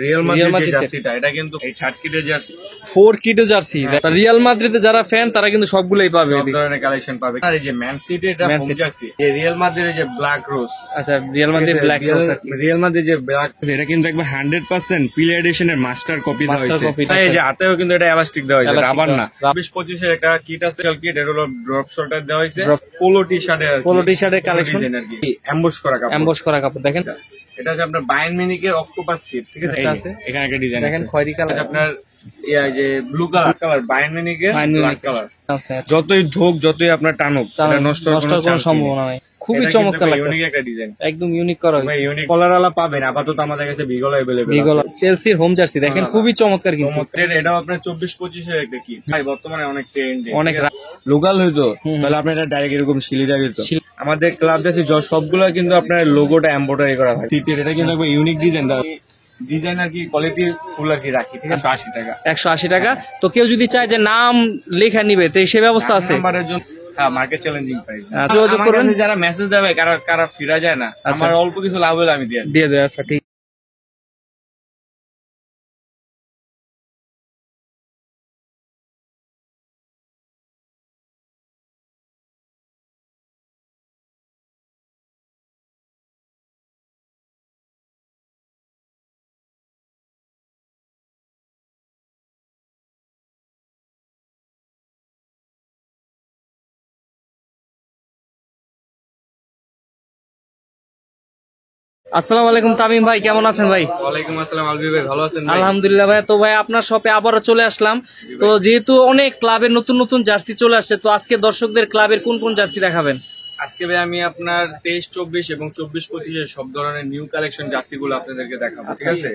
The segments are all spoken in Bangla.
রিয়াল মাদ্রিদের জার্সিটা এটা কিন্তু 8 কিটের জার্সি 4 কিটো জার্সি। রিয়াল মাদ্রিদে যারা ফ্যান তারা কিন্তু সবগুলোই পাবে, সব ধরনের কালেকশন পাবে। আর এই যে ম্যান সিটি এটা হোম জার্সি, এই রিয়াল মাদ্রিদের যে ব্ল্যাক রোজ। আচ্ছা, রিয়াল মাদ্রিদ ব্ল্যাক রোজ, রিয়াল মাদ্রিদ যে ব্ল্যাক এটা কিন্তু একবার 100% পিলে এডিশনের মাস্টার কপি দেওয়া হয়েছে। এই যে হাতেও কিন্তু এটা এলাস্টিক দেওয়া হয়েছে, রাবার না। 24-25 এর একটা কিট আছে, কিট এর হলো ড্রপ শোল্ডার দেওয়া হয়েছে, পোলো টি-শার্টের কালেকশন আর কি, এমবস করা কাপড়। দেখেন এটা আছে আপনার বায়ার্ন মিউনিখের অক্টোপাস কিট, ঠিক আছে? এখানে একটা ডিজাইন দেখেন খয়েরি কালার, আপনার যে ব্লু কালার বায়ার্ন মিউনিখের ব্ল্যাক কালার। যতই ধোক যতই আপনার টানুক নষ্ট হওয়ার কোনো সম্ভাবনা নাই। খুবই চমৎকার লাগছে, ইউনিক একটা ডিজাইন, একদম ইউনিক করা হয়েছে। ইউনিক কলারওয়ালা পাবেন আপাতত আমাদের কাছে বিগল अवेलेबल। বিগল চেলসির হোম জার্সি দেখেন খুবই চমৎকার, কিন্তু এটাও আপনার 24-25 এর একটা কিট ভাই, বর্তমানে অনেক ট্রেন্ডে, অনেক লোকাল হইতো তাহলে আপনার এটা ডাইরেক্ট এরকম শিলিটা দিত। আমাদের ক্লাব জার্সি সবগুলো কিন্তু আপনার লোগোটা এমব্রয়ডারি করা হয়। সিটির এটা কিন্তু একবার ইউনিক ডিজাইন আর কি, কোয়ালিটি ফুল আর কি রাখি, ঠিক আছে? 180 টাকা। 180 টাকা। তো কেউ যদি চায় যে নাম লেখা নিবে তো সে ব্যবস্থা আছে? হ্যাঁ, মার্কেট চ্যালেঞ্জিং প্রাইস। যোগাযোগ করবেন। যারা মেসেজ দেবে কারা ফিরা যায় না, আমার অল্প কিছু লাভ হলে আমি দিয়ে দেয়। আচ্ছা ঠিক। আসসালামু আলাইকুম তামিম ভাই, কেমন আছেন ভাই? ওয়ালাইকুম আসসালাম আলবি ভাই, ভালো আছেন? আলহামদুলিল্লাহ ভাই। তো ভাই আপনার শপে আবারও চলে আসলাম। তো যেহেতু অনেক ক্লাবের নতুন নতুন জার্সি চলে আসছে, তো আজকে দর্শকদের ক্লাবের কোন কোন জার্সি দেখাবেন? আজকে ভাই আমি আপনার 23-24 এবং 24-25 সব ধরনের নিউ কালেকশন জার্সি গুলো আপনাদেরকে দেখাবো, ঠিক আছে?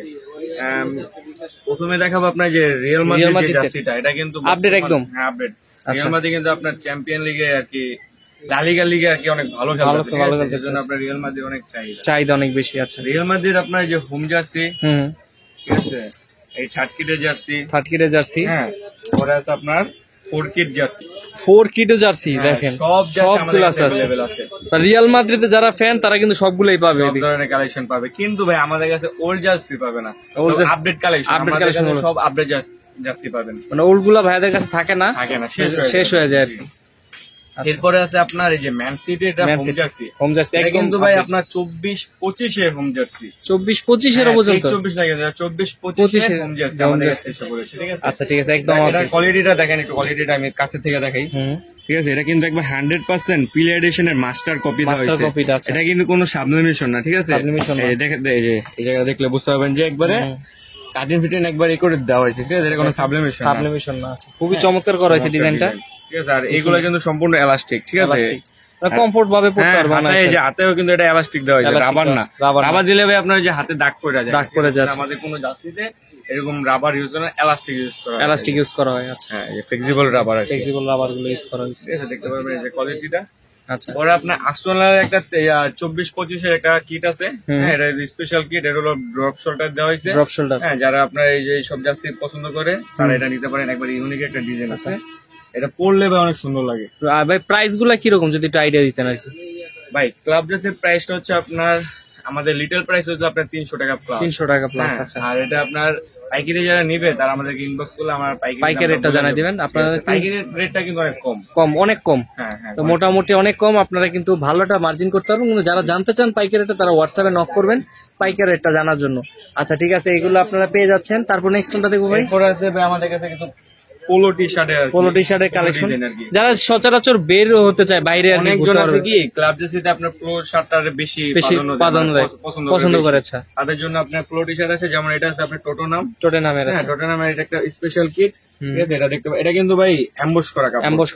প্রথমে দেখাবো আপনার যে রিয়াল মাদ্রিদ জার্সিটা, এটা কিন্তু আপডেট একদম। হ্যাঁ, আপডেট। রিয়াল মাদ্রিদ কিন্তু আপনার চ্যাম্পিয়ন লিগে আর কি, লা লিগা লিগে আর কি অনেক ভালো খেলছে, সেজন্য আপনার রিয়াল মাদ্রিদ অনেক চাহিদা অনেক বেশি আছে। রিয়াল মাদ্রিদ আপনার যে হোম জার্সি, ঠিক আছে, এই 30 কিটের জার্সি, হ্যাঁ, পরে আছে আপনার 4 কিট জার্সি, 4 কিটো জার্সি দেখেন সবগুলো अवेलेबल আছে। রিয়াল মাদ্রিদে যারা ফ্যান তারা কিন্তু সবগুলোই পাবে, সব ধরনের কালেকশন পাবে। কিন্তু ভাই আমাদের কাছে ওল্ড জার্সি পাবে না, আপডেট কালেকশন, সব আপডেট জার্সি পাবেন। মানে ওল্ড গুলা ভাইদের কাছে থাকে না, শেষ হয়ে যায় আর কি। এরপরে আছে আপনার এই যে ম্যান সিটি, এটা হোম জার্সি এটা কিন্তু ভাই আপনার 24-25 এর হোম জার্সি, 24-25 এর পর্যন্ত 24 লাগে, 24-25 এর হোম জার্সি আমাদের কাছে এসে পড়েছে, ঠিক আছে? আচ্ছা ঠিক আছে, একদম। এটা কোয়ালিটিটা দেখেন, একটু কোয়ালিটিটা আমি কাছে থেকে দেখাই, ঠিক আছে? এটা কিন্তু একবার 100% পিলে এডিশনের মাস্টার কপি দেওয়া হয়েছে। এটা কিন্তু কোনো সাবলিমেশন না, ঠিক আছে? এই দেখেন, এই যে এই জায়গা দেখলে বুঝতে পারবেন যে একবারে কাটিং ফিটিং একবার করে দেওয়া হয়েছে, ঠিক আছে? এটা কোনো সাবলিমেশন না আছে, খুবই চমৎকার করা হয়েছে ডিজাইনটা, ঠিক আছে? আর এগুলো কিন্তু সম্পূর্ণ এলাস্টিক, ঠিক আছে? কমফোর্ট ভাবে পড়তে পারবেন। এই যে হাতেও কিন্তু এটা এলাস্টিক দেওয়া হয়েছে, রাবার না। রাবার দিলে ভাই আপনার যে হাতে দাগ পড়ে যায়, আমাদের কোনো জার্সিতে এরকম রাবার ইউজ করে না, এলাস্টিক ইউজ করা হয়। আচ্ছা, হ্যাঁ, এই ফ্লেক্সিবল রাবার গুলো ইউজ করা হয়েছে, দেখতে পারবেন এই যে কোয়ালিটিটা। আচ্ছা, পরে আপনার আর্সেনালের একটা 24-25 এর একটা কিট আছে, হ্যাঁ, এটা স্পেশাল কিট, এটা হলো ড্রপ শোল্ডার দেওয়া হয়েছে। হ্যাঁ, যারা আপনার এই যে সব জার্সি পছন্দ করে তারা এটা নিতে পারেন, একবার ইউনিক একটা ডিজাইন আছে, এটা পরলে ভাই অনেক সুন্দর লাগে। ভাই প্রাইস গুলা কিরকম যদি একটু আইডিয়া দিতেন আর কি? ভাই ক্লাব ড্রেসের প্রাইসটা হচ্ছে আপনার, আমাদের লিটল প্রাইস হচ্ছে আপনার 300 টাকা প্লাস। 300 টাকা প্লাস। আচ্ছা, আর এটা আপনার পাইকারি যারা নিবে তারা আমাদেরকে ইনবক্স করলে আমার পাইকারি রেটটা জানাই দিবেন। আপনাদের পাইকারি রেটটা কিন্তু অনেক অনেক কম। হ্যাঁ, তো মোটামুটি অনেক কম, আপনারা কিন্তু ভালোটা মার্জিন করতে পারবেন। কিন্তু যারা জানতে চান পাইকারি রেটটা তারা হোয়াটসঅ্যাপে নক করবেন পাইকারি রেটটা জানার জন্য। আচ্ছা ঠিক আছে, এগুলো আপনারা পেয়ে যাচ্ছেন। তারপর নেক্সট কোনটা দেখবো ভাই? এরপর আছে ভাই আমাদের কাছে কিন্তু পোলো টি-শার্টের কালেকশন, যারা সচরাচর বের হতে চায় বাইরে, অনেকজন আছে কি ক্লাব জার্সিতে আপনার পোলো শার্টটার বেশি পছন্দ করে, তাদের জন্য আপনার পোলো টি-শার্ট আছে, যেমন এটা আছে আপনার টোটেনামের এটা একটা স্পেশাল কিট, ঠিক আছে? এটা দেখতে, এটা কিন্তু ভাই এমবস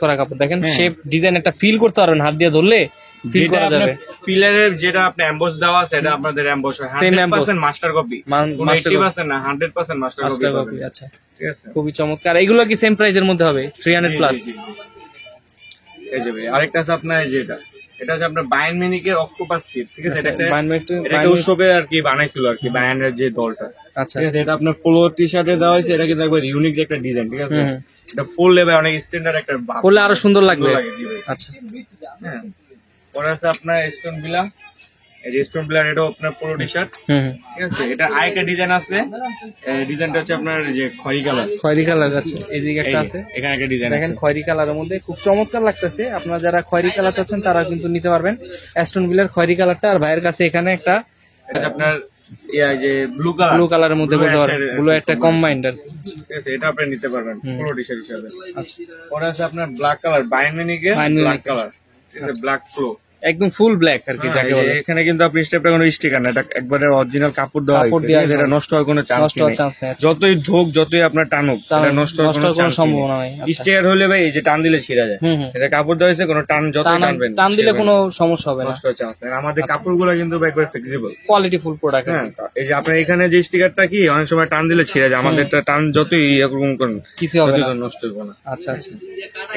করা কাপড়, দেখেন শেপ ডিজাইন একটা ফিল করতে পারবেন, হাত দিয়ে ধরলে ফিল করা যাবে। পিলারের যেটা আপনি এমবস দেওয়া আছে এটা আপনাদের এমবস হয় 100% মাস্টার কপি, 80% না 100% মাস্টার কপি। আচ্ছা ঠিক আছে, খুবই চমৎকার। এগুলো কি সেম প্রাইসের মধ্যে হবে? 300 প্লাস। এই যে ভাই আরেকটা আছে আপনার, এই যে এটা আছে আপনার বায়ার্ন মিউনিখের অক্টোপাস কিট, ঠিক আছে? এটা উৎসবে আর কি বানাইছিল আর কি, বায়ার্নের যে দলটা। আচ্ছা ঠিক আছে, এটা আপনার পোলো টি-শার্টে দেওয়া হয়েছে, এটা কিন্তু একবার ইউনিক একটা ডিজাইন, ঠিক আছে? এটা পরলে ভাই অনেক স্ট্যান্ডার্ড একটা ভাব, পরলে আরো সুন্দর লাগবে। আচ্ছা, হ্যাঁ। পরে আছে আপনার স্টোন ভিলা, এই যে স্টোন ব্লার, এটাও আপনার পোলো টি শার্ট, ঠিক আছে। এটা আরেকটা ডিজাইন আছে, ডিজাইনটা হচ্ছে আপনার যে খয়েরি কালার আছে, এদিকে একটা আছে, এখানে একটা ডিজাইন দেখেন খয়েরি কালারের মধ্যে খুব চমৎকার লাগতেছে। আপনারা যারা খয়েরি কালার চাচ্ছেন তারা কিন্তু নিতে পারবেন অ্যাস্টন ভিলার খয়েরি কালারটা। আর ভাইয়ের কাছে এখানে একটা আপনার যে ব্লু কালারের মধ্যে বলতে পারেন, ব্লু একটা কম্বাইন্ড আর ঠিক আছে, এটা আপনি নিতে পারবেন পোলো টি শার্ট হিসেবে। আচ্ছা, পরে আছে আপনার ব্ল্যাক কালার, বাইনমিনিকে ব্ল্যাক কালার, ঠিক আছে, ব্ল্যাক ফ্লো, একদম ফুল ব্ল্যাক আর কি যাকে বলে। এখানে কিন্তু আপনি স্টেপটা কোনো স্টিকার না, এটা একবারে অরিজিনাল কাপড় দেওয়া হয়েছে, এটা নষ্ট হওয়ার কোনো চান্স নেই। যতই ধোক, যতই আপনার টানুক, এটা নষ্ট হওয়ার কোনো সম্ভাবনা নেই। স্টিকার হলে ভাই এই যে টান দিলে ছিঁড়া যায়, এটা কাপড় দেওয়া হয়েছে, কোনো টান যতই টানবেন, টান দিলে কোনো সমস্যা হবে না, নষ্ট হওয়ার চান্স নেই। আমাদের কাপড়গুলো কিন্তু একবারে ফ্লেক্সিবল, কোয়ালিটি ফুল প্রোডাক্ট। হ্যাঁ, এই যে আপনার এখানে যে স্টিকারটা কি অনেক সময় টান দিলে ছিঁড়া যায়, আমাদেরটা টান যতই এরকম করুন কিছু হবে না, নষ্ট হবে না। আচ্ছা আচ্ছা,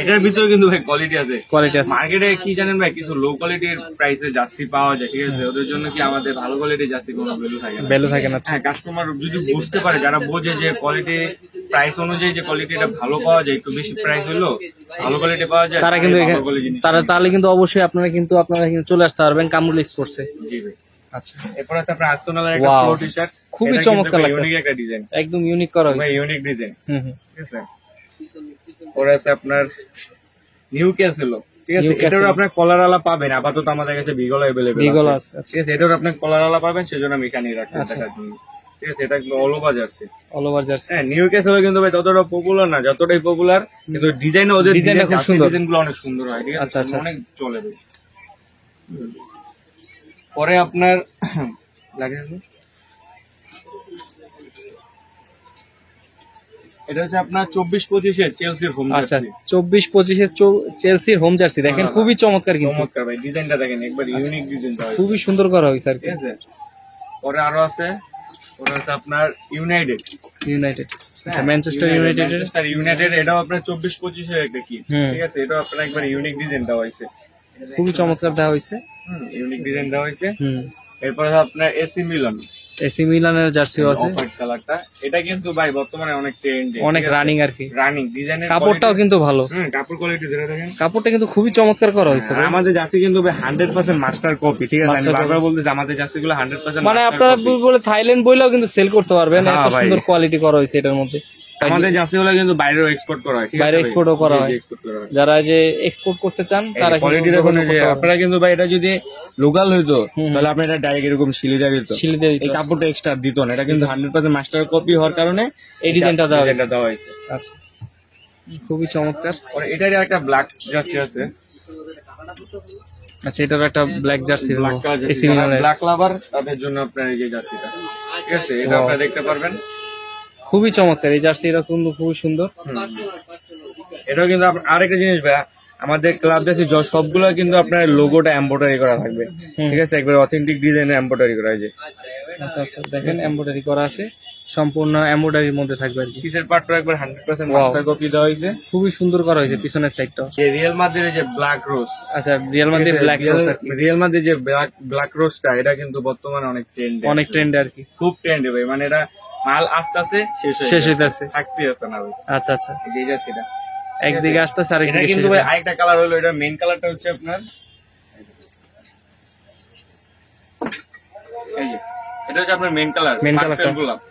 এটার ভিতরে কিন্তু ভাই কোয়ালিটি আছে। মার্কেটে কি জানেন ভাই, কিছু লো কোয়ালিটির প্রাইসে জার্সি পাওয়া যায়, ঠিক আছে, ওদের জন্য কি আমাদের ভালো কোয়ালিটির জার্সি কোনো ভ্যালু থাকে না। হ্যাঁ, কাস্টমার যদি বুঝতে পারে, যারা বোঝে যে কোয়ালিটি প্রাইস অনুযায়ী যে কোয়ালিটিটা ভালো পাওয়া যায়, একটু বেশি প্রাইস হলো ভালো কোয়ালিটি পাওয়া যায়, তারা কিন্তু তাহলে কিন্তু অবশ্যই আপনারা কিন্তু চলে আসতে পারবেন কামরুল স্পোর্টসে। জি ভাই। আচ্ছা, এরপর আছে আপনার আর্সেনালের একটা পোলো টি শার্ট, খুবই চমৎকার লাগছে, ইউনিক একটা ডিজাইন, একদম ইউনিক করা হয়েছে, ইউনিক ডিজাইন, ঠিক আছে। পরে আছে আপনার নিউ ক্যাসেল, ঠিক আছে, এটারও আপনার কলারওয়ালা পাবেন, আপাতত আমাদের কাছে বিগল अवेलेबल আছে, ঠিক আছে, এটারও আপনি কলারওয়ালা পাবেন, সেজন্য আমি এখানেই রাখছি দেখার জন্য, ঠিক আছে। এটা কিন্তু অল ওভার জার্সি, হ্যাঁ, নিউ ক্যাসেল কিন্তু ভাই ততটা পপুলার না, যতটাই পপুলার, কিন্তু ডিজাইন ওদের ডিজাইনটা খুব সুন্দর, ডিজাইনগুলো অনেক সুন্দর হয়, ঠিক আছে, অনেক চলে বেশ। পরে আপনার লাগে এটা হচ্ছে আপনার 24-25 চেলসির হোম জার্সি। আচ্ছা, 24-25 চেলসির হোম জার্সি, দেখেন খুবই চমৎকার, কিন্তু চমৎকার ভাই, ডিজাইনটা দেখেন, একবার ইউনিক ডিজাইন, খুবই সুন্দর করা হয়েছে আর কি, ঠিক আছে। পরে আরো আছে, ওটা হচ্ছে আপনার ইউনাইটেড, আচ্ছা, ম্যানচেস্টার ইউনাইটেড, এটাও আপনার 24-25 একটা কি, ঠিক আছে, এটাও আপনার একবার ইউনিক ডিজাইন দেওয়া হয়েছে, খুবই চমৎকার দেওয়া হয়েছে, ইউনিক ডিজাইন দেওয়া হয়েছে। এরপর আপনার এসি মিলানের জার্সি আছে, হোয়াইট কালারটা, এটা কিন্তু ভাই বর্তমানে অনেক ট্রেন্ডে, অনেক রানিং আর কি, রানিং ডিজাইনের কাপড়টাও কিন্তু ভালো, কাপড় কোয়ালিটি যেটা দেখেন, কাপড়টা কিন্তু খুবই চমৎকার করা হয়েছে। আমাদের জার্সি কিন্তু ভাই 100% মাস্টার কপি, ঠিক আছে, আমি বারবার বলতেছি আমাদের জার্সিগুলো 100% মানে আপনারা বলে থাইল্যান্ড বইলেও কিন্তু সেল করতে পারবেন, এত সুন্দর কোয়ালিটি করা হয়েছে এটার মধ্যে। আমাদের জার্সিগুলো কিন্তু বাইরেও এক্সপোর্ট করা হয়, ঠিক আছে, বাইরে এক্সপোর্টও করা হয়, যারা যে এক্সপোর্ট করতে চান তারা কোয়ালিটি দেখুন, যে আপনারা কিন্তু ভাই এটা যদি লোকাল হইতো তাহলে আপনি এটা ডাইরেক্ট এরকম শিলিদা দিত, এই কাপড়টা এক্সট্রা দিত না, এটা কিন্তু 100% মাস্টার কপি হওয়ার কারণে এই ডিজাইনটা দেওয়া হয়েছে। আচ্ছা, খুবই চমৎকার। আর এটারই একটা ব্ল্যাক জার্সি আছে, আচ্ছা, এটার একটা ব্ল্যাক জার্সি, ব্ল্যাক লাভার তাদের জন্য আপনার এই যে জার্সিটা, ঠিক আছে, এটা আপনারা দেখতে পারবেন, খুবই চমৎকার এই জার্সি, এটা কিন্তু খুবই সুন্দর। এটাও কিন্তু আরেকটা জিনিস ভাই, আমাদের ক্লাব জার্সি সবগুলো কিন্তু আপনার লোগোটা এমব্রয়ডারি করা থাকবে, ঠিক আছে, একবার অথেন্টিক ডিজাইনে এমব্রয়ডারি করা আছে। আচ্ছা আচ্ছা, দেখেন এমব্রয়ডারি করা আছে, সম্পূর্ণ এমব্রয়ডারির মধ্যে থাকবে আর কি। পিছের পার্টটা একবার 100% মাস্টার কপি দেওয়া হয়েছে, খুবই সুন্দর করা হয়েছে পিছনের সাইডটা। এই রিয়াল মাদ্রিদের যে ব্ল্যাক রোজ, আচ্ছা, রিয়াল মাদ্রিদ ব্ল্যাক রোজ, রিয়াল মাদ্রিদ যে ব্ল্যাক রোজটা, এটা কিন্তু বর্তমানে অনেক ট্রেন্ডে আর কি, খুব ট্রেন্ডে ভাই, মানে এটা মাল আস্তে আস্তে শেষ হইতাছে, থাকতে আছে না ভাই। আচ্ছা আচ্ছা, এই যে সেটা একদিকে আসতেছে আর এটা কিন্তু ভাই আরেকটা কালার হলো, এটা মেইন কালারটা হচ্ছে আপনার এই যে, এটা হচ্ছে আপনার মেইন কালারটা,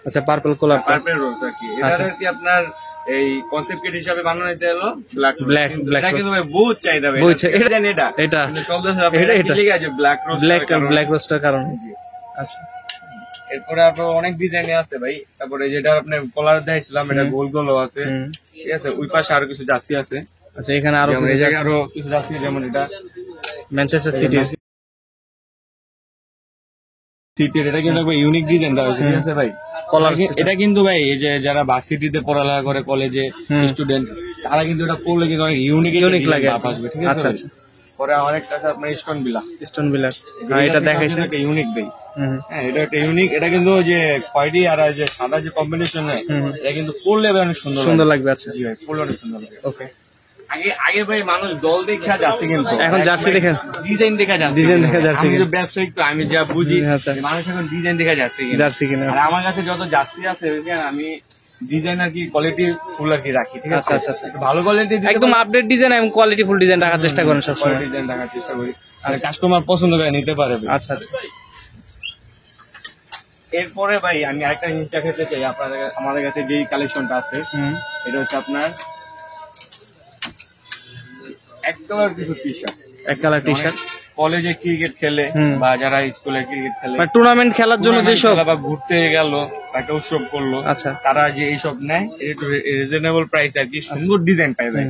আচ্ছা, পার্পল গোলাপ, পার্পল রোজ আর কি, এটা আর কি আপনার এই কনসেপ্ট কিট হিসেবে বানানো হয়েছে হলো ব্ল্যাক, এটা কিন্তু ভাই বহুত চাহিদা ভাই, এটা চলতেছে আপনার, এটা লিখে আছে ব্ল্যাক রোজটার কারণে। আচ্ছা, এরপরে আরো অনেক ডিজাইন আছে ভাই, তারপরে যেটা আপনি কলার দেখাইছিলাম, এটা গোল গোলও আছে, ঠিক আছে, ওই পাশে আরো কিছু জার্সি আছে। আচ্ছা, এখানে আরো কিছু জার্সি, যেমন এটা ম্যানচেস্টার সিটি, এটা কিন্তু ইউনিক ডিজাইন দেওয়া হয়েছে, ঠিক আছে ভাই, কলার, এটা কিন্তু ভাই এই যে যারা ভার্সিটিতে পড়ালেখা করে, কলেজে স্টুডেন্ট, তারা কিন্তু এটা পড়লে কিন্তু অনেক ইউনিক লাগে, ঠিক আছে। আচ্ছা, পরে অনেকটা আছে আপনার স্টোন বিলার, এটা দেখাইছে, একটা ইউনিক ভাই, হ্যাঁ, এটা একটা ইউনিক, এটা কিন্তু যে খয়েরি আর যে সাদা যে কম্বিনেশন, এটা কিন্তু পরলে অনেক সুন্দর লাগবে। আচ্ছা, জি ভাই, পরলে অনেক সুন্দর লাগবে। ওকে, আগে ভাই মানুষ দল দেখা যাচ্ছে, কিন্তু এখন জার্সি দেখেন, ডিজাইন দেখা যাচ্ছে, আমি তো ব্যবসায়িক, তো আমি যা বুঝি, মানুষ এখন ডিজাইন দেখা যাচ্ছে, জার্সি কিনে। আর আমার কাছে যত জার্সি আছে আমি ডিজাইন আর কি কোয়ালিটি ফুল আর কি রাখি, ঠিক আছে। আচ্ছা আচ্ছা, ভালো কোয়ালিটি, একদম আপডেট ডিজাইন এবং কোয়ালিটি ফুল ডিজাইন রাখার চেষ্টা করেন সবসময়, ডিজাইন রাখার চেষ্টা করি, আর কাস্টমার পছন্দ করে নিতে পারে। আচ্ছা আচ্ছা, এরপরে ভাই আমি আরেকটা জিনিস দেখাতে চাই আপনাদের, আমাদের কাছে যে কালেকশনটা আছে এটা হচ্ছে আপনার এক কালার কিছু টি শার্ট, এক কালার টি শার্ট, কলেজে ক্রিকেট খেলে বা যারা স্কুলে ক্রিকেট খেলে টুর্নামেন্ট খেলার জন্য যেসব, বা ঘুরতে গেল একটা উৎসব করলো, আচ্ছা তারা যে এইসব নেয় একটু রিজনেবল প্রাইস আর কি, সুন্দর ডিজাইন পাই ভাই,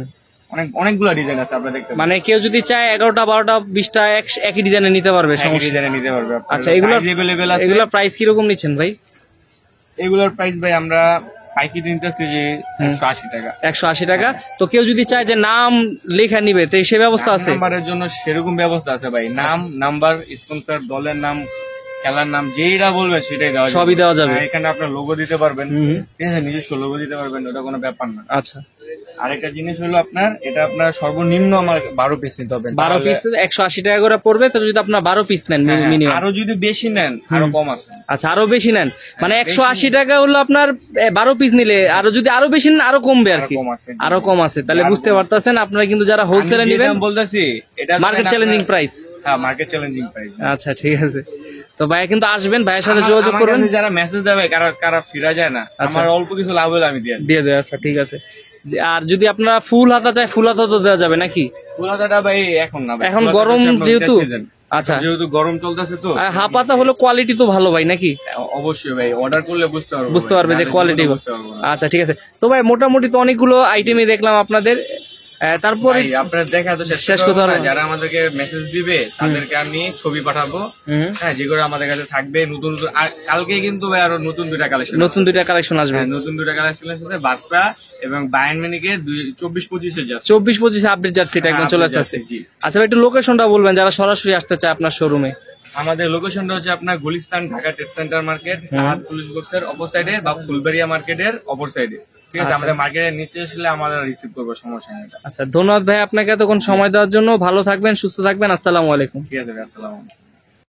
অনেকগুলো ডিজাইন আছে আপনারা দেখতে, মানে কেউ যদি চায় 11টা 12টা 20টা একই ডিজাইনে নিতে পারবে, ডিজাইনে নিতে পারবে। আচ্ছা এগুলোর প্রাইস কিরকম নিচ্ছেন ভাই? এগুলোর প্রাইস ভাই আমরা পাইকারি নিতেছি যে 180 টাকা। 180 টাকা। তো কেউ যদি চায় যে নাম লেখা নিবে তো সে ব্যবস্থা আছে? নাম্বারের জন্য সেরকম ব্যবস্থা আছে ভাই, নাম, নাম্বার, স্পন্সর, দলের নাম, খেলার নাম, যেইটা বলবে সেটাই দেওয়া যাবে, সবই দেওয়া যাবে। এখানে আপনার লোগো দিতে পারবেন, ঠিক আছে, নিজস্ব লোগো দিতে পারবেন, ওটা কোনো ব্যাপার না। আচ্ছা আরেকটা জিনিস হলো আপনার এটা আপনার সর্বনিম্ন আমার 12 পিস নিতে হবে। 12 পিস 180 টাকা করে পড়বে। তো যদি আপনার 12 পিস নেন মিনিমাম, আরো যদি বেশি নেন আরো কম আছে। আচ্ছা আরো বেশি নেন মানে 180 টাকা হলো আপনার 12 পিস নিলে, আরো যদি আরো বেশি নেন আরো কমবে আর কি, আরো কম আছে। তাহলে বুঝতে পারতেছেন আপনারা কিন্তু যারা হোলসেলে নেবেন, বলতেছি এটা মার্কেট চ্যালেঞ্জিং প্রাইস। হ্যাঁ মার্কেট চ্যালেঞ্জিং প্রাইস। আচ্ছা ঠিক আছে। তো ভাইয়া কিন্তু আসবেন, ভাইয়ের সাথে যোগাযোগ করবেন। যারা মেসেজ দেবে কারা ফিরা যায় না, আমার অল্প কিছু লাভ হলে আমি দিয়ে দেয়। আচ্ছা ঠিক আছে। আর যদি আপনারা ফুল হাতা চাই, ফুল হাতা তো দেওয়া যাবে নাকি? ফুল হাতাটা ভাই এখন না, এখন গরম যেহেতু, আচ্ছা যেহেতু গরম চলতেছে তো হাফ হাতা হলো কোয়ালিটি তো ভালো ভাই নাকি? অবশ্যই ভাই, অর্ডার করলে বুঝতে পারবে যে কোয়ালিটি। আচ্ছা ঠিক আছে। তো ভাই মোটামুটি তো অনেকগুলো আইটেমই দেখলাম আপনাদের, তারপরে আপনার দেখা তো শেষ কথা না, যারা আমাদেরকে মেসেজ দিবে তাদেরকে আমি ছবি পাঠাবো, হ্যাঁ, যেগুলো আমাদের কাছে থাকবে নতুন নতুন। কালকে কিন্তু ভাই আরো নতুন দুইটা কালেকশন আসবে, নতুন দুইটা কালেকশন আসবে, বাচ্চা এবং বায়ার্ন মিউনিখের 24-25 জার্সি, 24-25 আপডেট জার্সিটা একদম চলে আসছে। আচ্ছা ভাই একটু লোকেশনটা বলবেন যারা সরাসরি আসতে চায় আপনার শোরুমে। আমাদের লোকেশনটা হচ্ছে আপনার Gulistan Dhaka trade centre market, police বক্সের অপর সাইডে বা ফুলবাড়িয়া মার্কেটের অপর সাইডে, ঠিক আছে। আমাদের মার্কেটের নিচে আসলে আমাদের রিসিভ করবো, সমস্যা নেই। আচ্ছা ধন্যবাদ ভাই আপনাকে এতক্ষণ সময় দেওয়ার জন্য। ভালো থাকবেন, সুস্থ থাকবেন। আসসালামু আলাইকুম। ঠিক আছে ভাই, আসসালামু আলাইকুম।